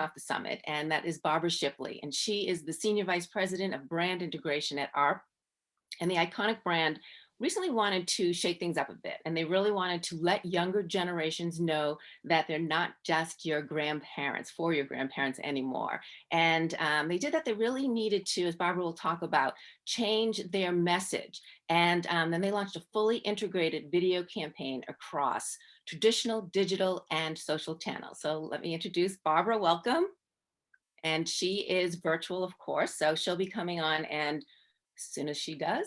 off the summit, and that is Barbara Shipley. And she is the Senior Vice President of Brand Integration at AARP. And the iconic brand recently wanted to shake things up a bit. And they really wanted to let younger generations know that they're not just your grandparents, for your grandparents anymore. And they did that. They really needed to, as Barbara will talk about, change their message. And then they launched a fully integrated video campaign across traditional, digital, and social channels. So let me introduce Barbara. Welcome. And she is virtual, of course. So she'll be coming on, and as soon as she does,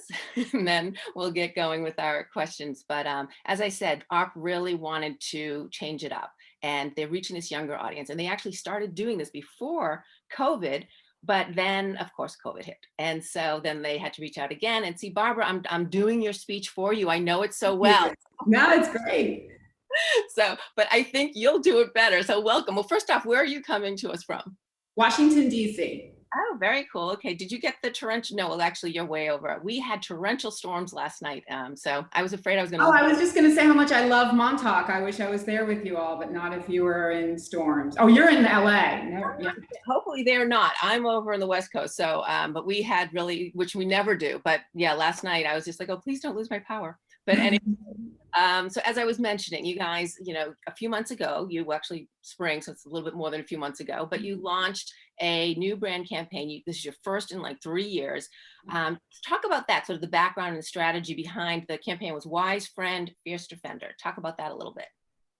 and then we'll get going with our questions. But as I said, AARP really wanted to change it up, and they're reaching this younger audience. And they actually started doing this before COVID, but then of course COVID hit. And so then they had to reach out again. And see, Barbara, I'm doing your speech for you. I know it so well. No, it's great. So, but I think you'll do it better. So welcome. Well, first off, where are you coming to us from? Washington, D.C. Oh, very cool. Okay. Did you get the torrential? No, well, actually, you're way over. We had torrential storms last night. So I was afraid I was going to. Oh, I was just going to say how much I love Montauk. I wish I was there with you all, but not if you were in storms. Oh, you're in LA. No, yeah. Hopefully they're not. I'm over on the West Coast. So, but we had really, which we never do. But yeah, last night I was just like, oh, please don't lose my power. But anyway, so as I was mentioning, you guys, a few months ago, actually spring, so it's a little bit more than a few months ago, but you launched a new brand campaign. This is your first in like 3 years. Talk about that, sort of the background and the strategy behind the campaign. Was Wise Friend, Fierce Defender. Talk about that a little bit.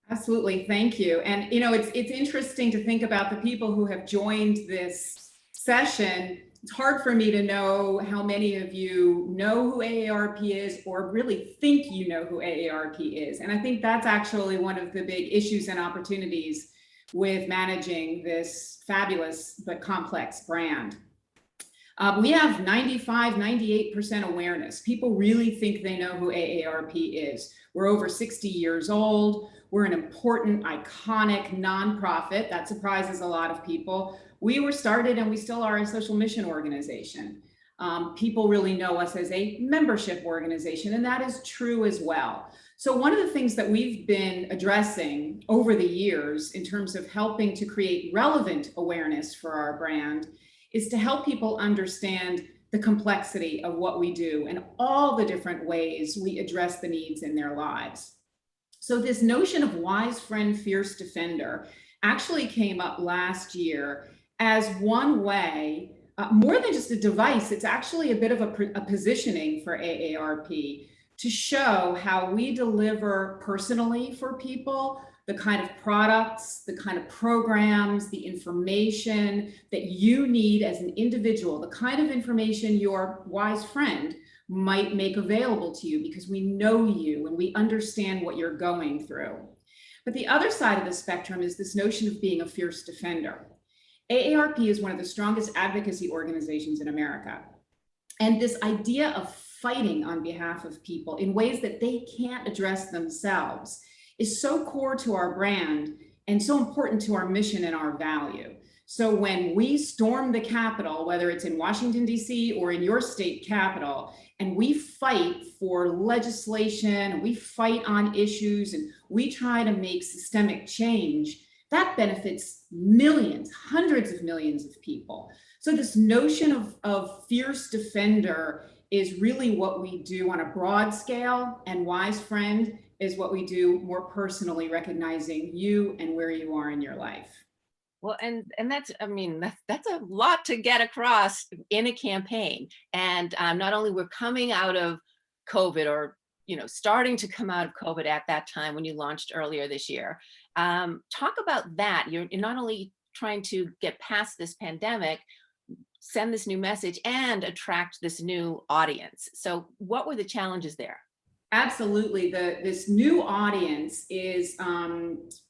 Absolutely, thank you. And it's interesting to think about the people who have joined this session. It's hard for me to know how many of you know who AARP is or really think you know who AARP is. And I think that's actually one of the big issues and opportunities with managing this fabulous but complex brand. We have 95, 98% awareness. People really think they know who AARP is. We're over 60 years old. We're an important, iconic nonprofit. That surprises a lot of people. We were started, and we still are, a social mission organization. People really know us as a membership organization, and that is true as well. So one of the things that we've been addressing over the years in terms of helping to create relevant awareness for our brand is to help people understand the complexity of what we do and all the different ways we address the needs in their lives. So this notion of Wise Friend, Fierce Defender actually came up last year as one way, more than just a device. It's actually a bit of a positioning for AARP to show how we deliver personally for people the kind of products, the kind of programs, the information that you need as an individual, the kind of information your wise friend might make available to you because we know you and we understand what you're going through. But the other side of the spectrum is this notion of being a fierce defender. AARP is one of the strongest advocacy organizations in America. And this idea of fighting on behalf of people in ways that they can't address themselves is so core to our brand and so important to our mission and our value. So when we storm the Capitol, whether it's in Washington, D.C. or in your state capital, and we fight for legislation, and we fight on issues, and we try to make systemic change, that benefits millions, hundreds of millions of people. So this notion of fierce defender is really what we do on a broad scale, and Wise Friend is what we do more personally, recognizing you and where you are in your life. Well, and that's, that's a lot to get across in a campaign. And not only we're coming out of COVID, or starting to come out of COVID at that time when you launched earlier this year. Talk about that. You're not only trying to get past this pandemic, send this new message, and attract this new audience. So what were the challenges there? Absolutely. This new audience is,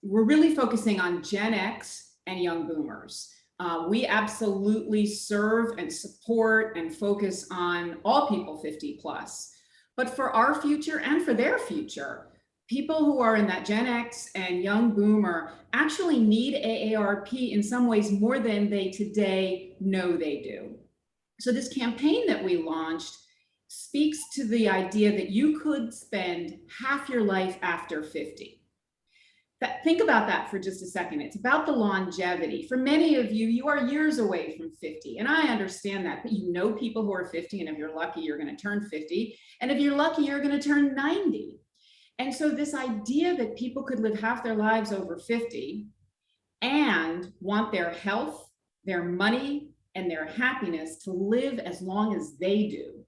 we're really focusing on Gen X and young boomers. We absolutely serve and support and focus on all people 50 plus. But for our future and for their future, people who are in that Gen X and young boomer actually need AARP in some ways more than they today know they do. So this campaign that we launched speaks to the idea that you could spend half your life after 50. think about that for just a second. It's about the longevity. For many of you, you are years away from 50. And I understand that, but you know people who are 50, and if you're lucky, you're going to turn 50. And if you're lucky, you're going to turn 90. And so this idea that people could live half their lives over 50 and want their health, their money, and their happiness to live as long as they do,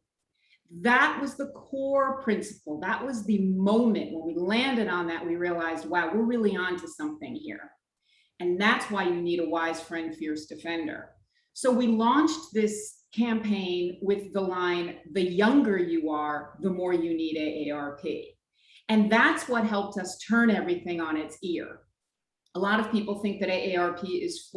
that was the core principle. That was the moment when we landed on that, we realized, wow, we're really onto something here. And that's why you need a wise friend, fierce defender. So we launched this campaign with the line, the younger you are, the more you need AARP. And that's what helped us turn everything on its ear. A lot of people think that AARP is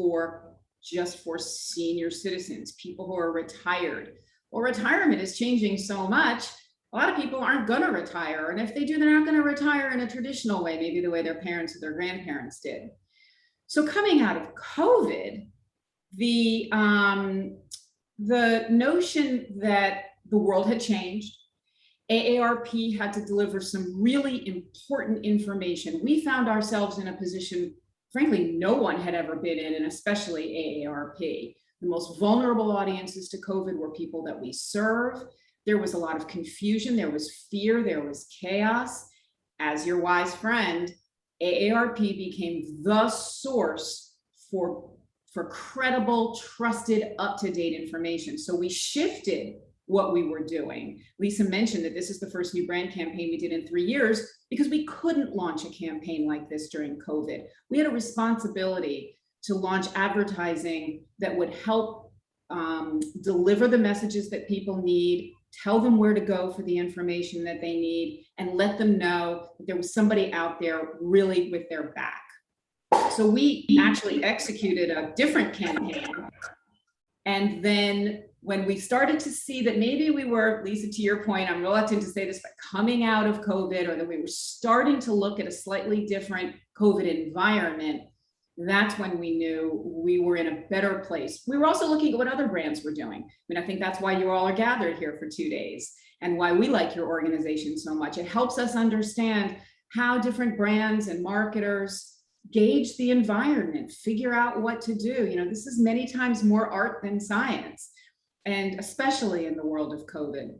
just for senior citizens, people who are retired. Well, retirement is changing so much. A lot of people aren't going to retire. And if they do, they're not going to retire in a traditional way, maybe the way their parents or their grandparents did. So coming out of COVID, the notion that the world had changed, AARP had to deliver some really important information. We found ourselves in a position, frankly, no one had ever been in, and especially AARP. The most vulnerable audiences to COVID were people that we serve. There was a lot of confusion, there was fear, there was chaos. As your wise friend, AARP became the source for credible, trusted, up-to-date information. So we shifted what we were doing. Lisa mentioned that this is the first new brand campaign we did in 3 years because we couldn't launch a campaign like this during COVID. We had a responsibility to launch advertising that would help deliver the messages that people need, tell them where to go for the information that they need, and let them know that there was somebody out there really with their back. So we actually executed a different campaign. And then when we started to see that maybe we were, Lisa, to your point, I'm reluctant to say this, but coming out of COVID, or that we were starting to look at a slightly different COVID environment, that's when we knew we were in a better place. We were also looking at what other brands were doing. I mean, I think that's why you all are gathered here for 2 days and why we like your organization so much. It helps us understand how different brands and marketers gauge the environment, figure out what to do. You know, this is many times more art than science, and especially in the world of COVID.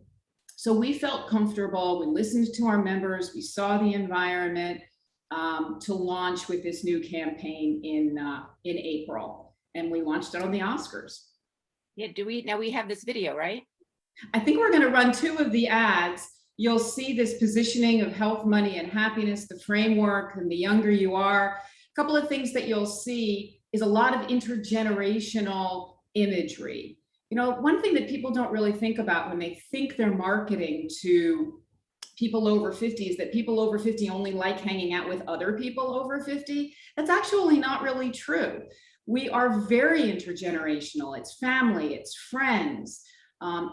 So we felt comfortable, we listened to our members, we saw the environment, to launch with this new campaign in April, and we launched it on the Oscars. Yeah, now we have this video, right? I think we're going to run 2 of the ads. You'll see this positioning of health, money, and happiness, the framework, and the younger you are. A couple of things that you'll see is a lot of intergenerational imagery. You know, one thing that people don't really think about when they think they're marketing to people over 50 is that people over 50 only like hanging out with other people over 50. That's actually not really true. We are very intergenerational. It's family, it's friends,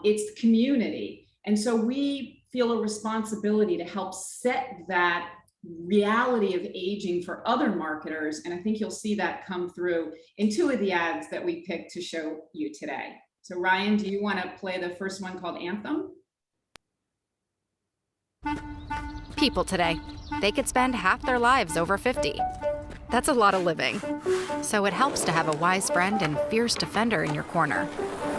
it's community. And so we feel a responsibility to help set that reality of aging for other marketers. And I think you'll see that come through in 2 of the ads that we picked to show you today. So Ryan, do you want to play the first one called Anthem? People today, they could spend half their lives over 50. That's a lot of living. So it helps to have a wise friend and fierce defender in your corner.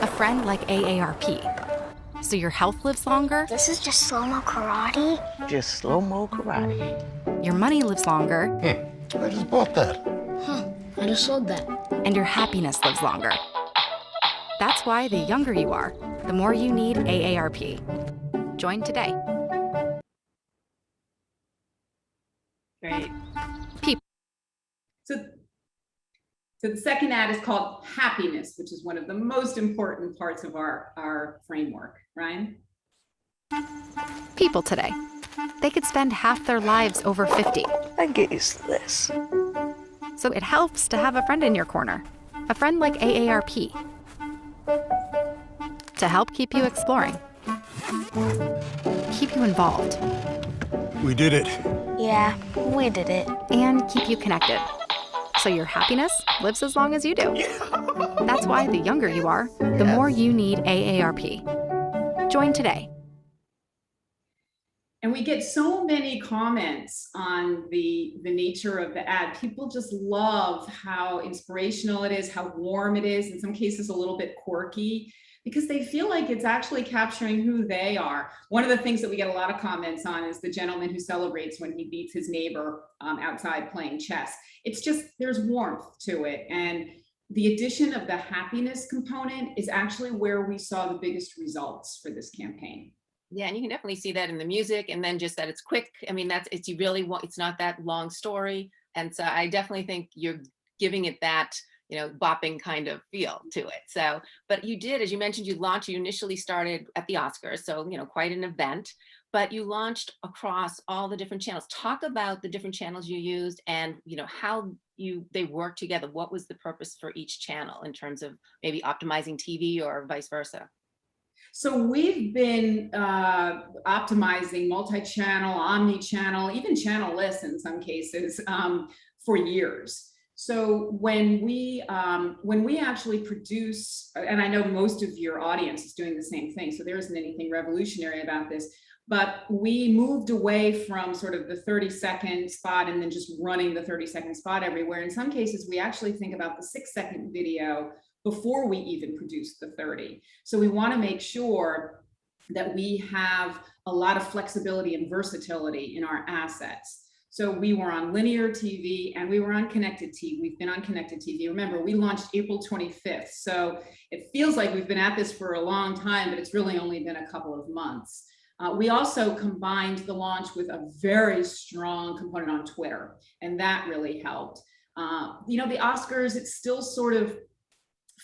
A friend like AARP. So your health lives longer. This is just slow-mo karate? Just slow-mo karate. Your money lives longer. I just bought that. I just sold that. And your happiness lives longer. That's why the younger you are, the more you need AARP. Join today. Great. So the second ad is called Happiness, which is one of the most important parts of our framework. Ryan? People today, they could spend half their lives over 50. I get used to this. So it helps to have a friend in your corner. A friend like AARP. To help keep you exploring. Keep you involved. We did it. Yeah, we did it. And keep you connected. So your happiness lives as long as you do. That's why the younger you are, the more you need AARP. Join today. And we get so many comments on the nature of the ad. People just love how inspirational it is, how warm it is, in some cases a little bit quirky, because they feel like it's actually capturing who they are. One of the things that we get a lot of comments on is the gentleman who celebrates when he beats his neighbor outside playing chess. It's just, there's warmth to it. And the addition of the happiness component is actually where we saw the biggest results for this campaign. Yeah, and you can definitely see that in the music, and then just that it's quick. I mean, you really want, it's not that long story. And so I definitely think you're giving it that, bopping kind of feel to it. So, but you did, as you mentioned, you initially started at the Oscars. So, quite an event, but you launched across all the different channels. Talk about the different channels you used and, how they work together. What was the purpose for each channel in terms of maybe optimizing TV or vice versa? So we've been optimizing multi-channel, omni-channel, even channel-less in some cases for years. So when we actually produce, and I know most of your audience is doing the same thing, so there isn't anything revolutionary about this, but we moved away from sort of the 30-second spot and then just running the 30-second spot everywhere. In some cases, we actually think about the 6-second video before we even produce the 30. So we want to make sure that we have a lot of flexibility and versatility in our assets. So we were on linear TV and we were on connected TV. We've been on connected TV. Remember, we launched April 25th. So it feels like we've been at this for a long time, but it's really only been a couple of months. We also combined the launch with a very strong component on Twitter, and that really helped. The Oscars, it's still sort of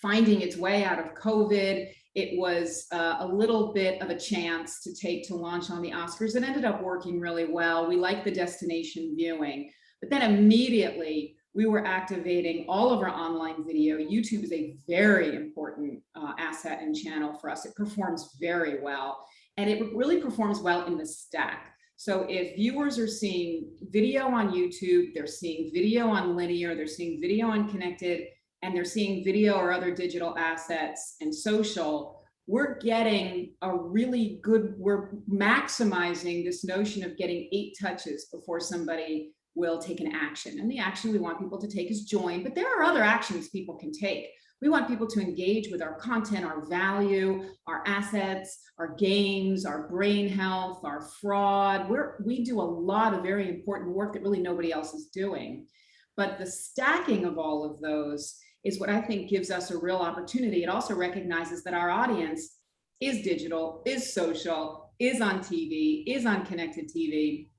finding its way out of COVID. It was a little bit of a chance to take to launch on the Oscars. It ended up working really well. We like the destination viewing, but then immediately we were activating all of our online video. YouTube is a very important asset and channel for us. It performs very well, and it really performs well in the stack. So if viewers are seeing video on YouTube, they're seeing video on linear, they're seeing video on connected, and they're seeing video or other digital assets and social, we're getting a really good, we're maximizing this notion of getting 8 touches before somebody will take an action. And the action we want people to take is join, but there are other actions people can take. We want people to engage with our content, our value, our assets, our games, our brain health, our fraud. We do a lot of very important work that really nobody else is doing. But the stacking of all of those is what I think gives us a real opportunity. It also recognizes that our audience is digital, is social, is on TV, is on connected TV.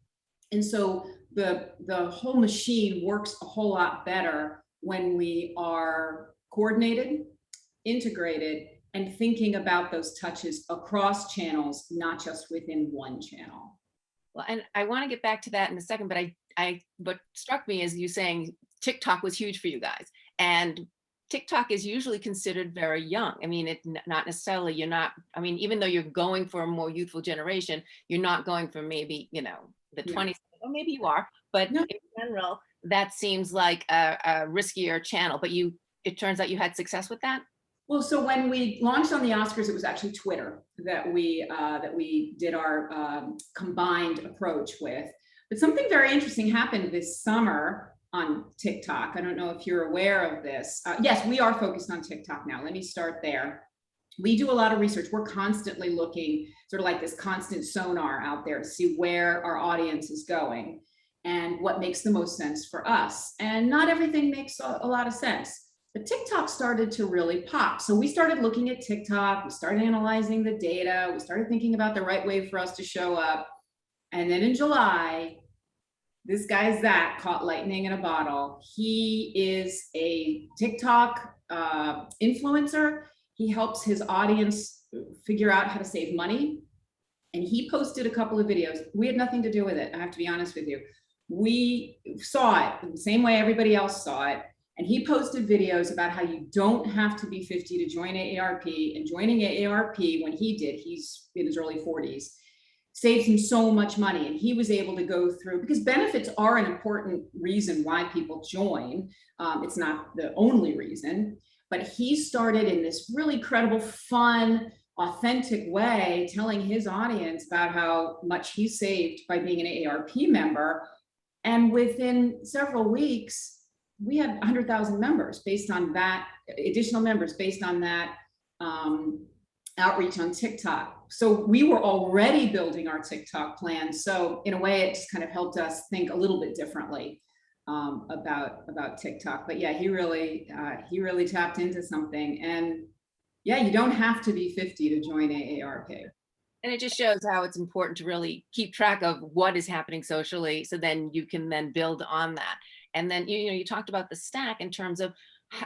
And so the whole machine works a whole lot better when we are coordinated, integrated, and thinking about those touches across channels, not just within one channel. Well, and I want to get back to that in a second, but what struck me is you saying TikTok was huge for you guys. And TikTok is usually considered very young. I mean, not necessarily, even though you're going for a more youthful generation, you're not going for maybe, the 20s, or maybe you are, but in general, that seems like a riskier channel, but it turns out you had success with that? Well, so when we launched on the Oscars, it was actually Twitter that we did our combined approach with. But something very interesting happened this summer on TikTok. I don't know if you're aware of this. Yes, we are focused on TikTok now. Let me start there. We do a lot of research. We're constantly looking, sort of like this constant sonar out there to see where our audience is going and what makes the most sense for us. And not everything makes a lot of sense. But TikTok started to really pop. So we started looking at TikTok, we started analyzing the data, we started thinking about the right way for us to show up. And then in July, this guy, Zach, caught lightning in a bottle. He is a TikTok influencer. He helps his audience figure out how to save money. And he posted a couple of videos. We had nothing to do with it, I have to be honest with you. We saw it the same way everybody else saw it. And he posted videos about how you don't have to be 50 to join AARP. And joining AARP, when he did, he's in his early 40s, saved him so much money. And he was able to go through, because benefits are an important reason why people join. It's not the only reason, but he started in this really credible, fun, authentic way, telling his audience about how much he saved by being an AARP member. And within several weeks, we had 100,000 members based on that, additional members based on that outreach on TikTok. So we were already building our TikTok plan. So in a way, it just kind of helped us think a little bit differently about TikTok. But yeah, he really tapped into something. And yeah, you don't have to be 50 to join AARP. And it just shows how it's important to really keep track of what is happening socially, so then you can then build on that. And then you talked about the stack in terms of,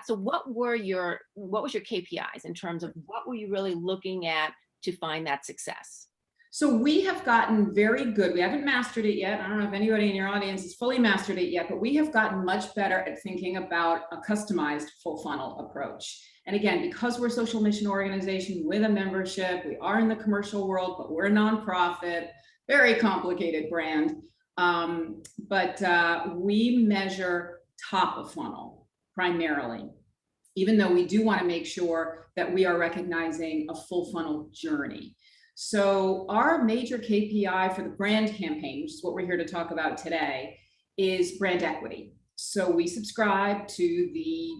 so what was your KPIs in terms of what were you really looking at to find that success? So we have gotten very good. We haven't mastered it yet. I don't know if anybody in your audience has fully mastered it yet, but we have gotten much better at thinking about a customized full funnel approach. And again, because we're a social mission organization with a membership, we are in the commercial world, but we're a nonprofit, very complicated brand. But we measure top of funnel primarily, even though we do want to make sure that we are recognizing a full funnel journey. So our major KPI for the brand campaign, which is what we're here to talk about today, is brand equity. So we subscribe to the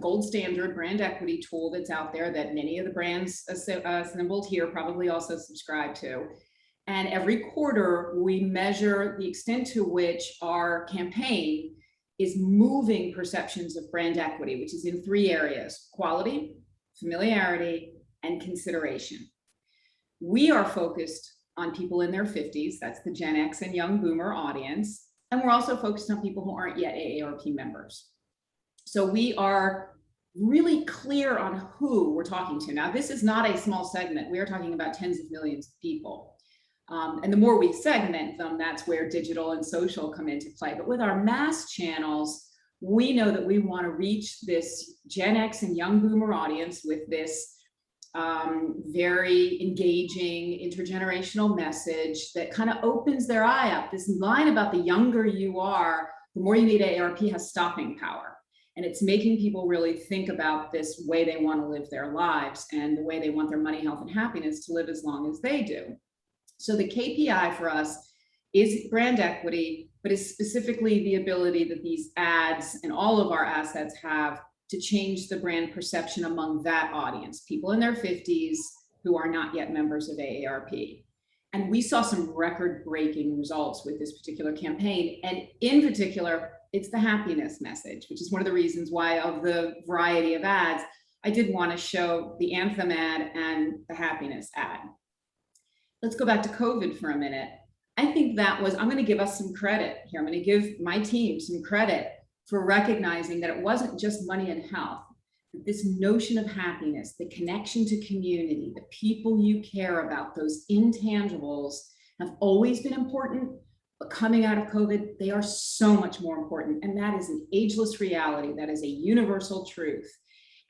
gold standard brand equity tool that's out there that many of the brands assembled here probably also subscribe to. And every quarter we measure the extent to which our campaign is moving perceptions of brand equity, which is in 3 areas: quality, familiarity, and consideration. We are focused on people in their 50s. That's the Gen X and young boomer audience. And we're also focused on people who aren't yet AARP members. So we are really clear on who we're talking to. Now, this is not a small segment. We are talking about tens of millions of people. And the more we segment them, that's where digital and social come into play. But with our mass channels, we know that we want to reach this Gen X and young boomer audience with this very engaging intergenerational message that kind of opens their eye up. This line about the younger you are, the more you need AARP has stopping power. And it's making people really think about this way they want to live their lives and the way they want their money, health, and happiness to live as long as they do. So the KPI for us is brand equity, but is specifically the ability that these ads and all of our assets have to change the brand perception among that audience, people in their 50s who are not yet members of AARP. And we saw some record-breaking results with this particular campaign. And in particular, it's the happiness message, which is one of the reasons why, of the variety of ads, I did want to show the anthem ad and the happiness ad. Let's go back to COVID for a minute. I think that was, I'm going to give us some credit here. I'm going to give my team some credit for recognizing that it wasn't just money and health. This notion of happiness, the connection to community, the people you care about, those intangibles have always been important, but coming out of COVID, they are so much more important. And that is an ageless reality. That is a universal truth.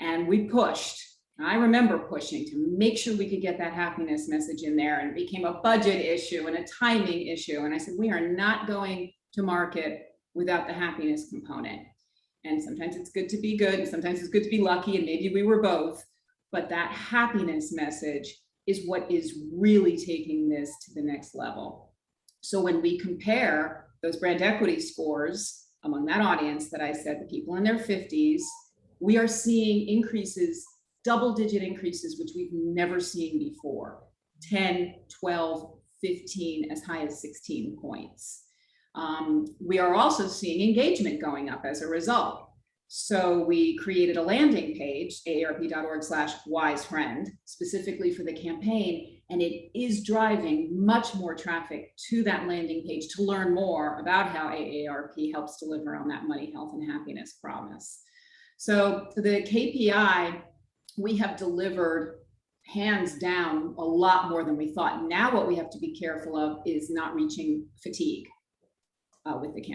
And we pushed, I remember pushing to make sure we could get that happiness message in there, and it became a budget issue and a timing issue. And I said, we are not going to market without the happiness component. And sometimes it's good to be good, and sometimes it's good to be lucky, and maybe we were both. But that happiness message is what is really taking this to the next level. So when we compare those brand equity scores among that audience that I said, the people in their 50s, we are seeing increases, double-digit increases, which we've never seen before. 10, 12, 15, as high as 16 points. We are also seeing engagement going up as a result. So we created a landing page, aarp.org/wisefriend, specifically for the campaign, and it is driving much more traffic to that landing page to learn more about how AARP helps deliver on that money, health, and happiness promise. So the KPI, we have delivered hands down a lot more than we thought. Now what we have to be careful of is not reaching fatigue with the campaign.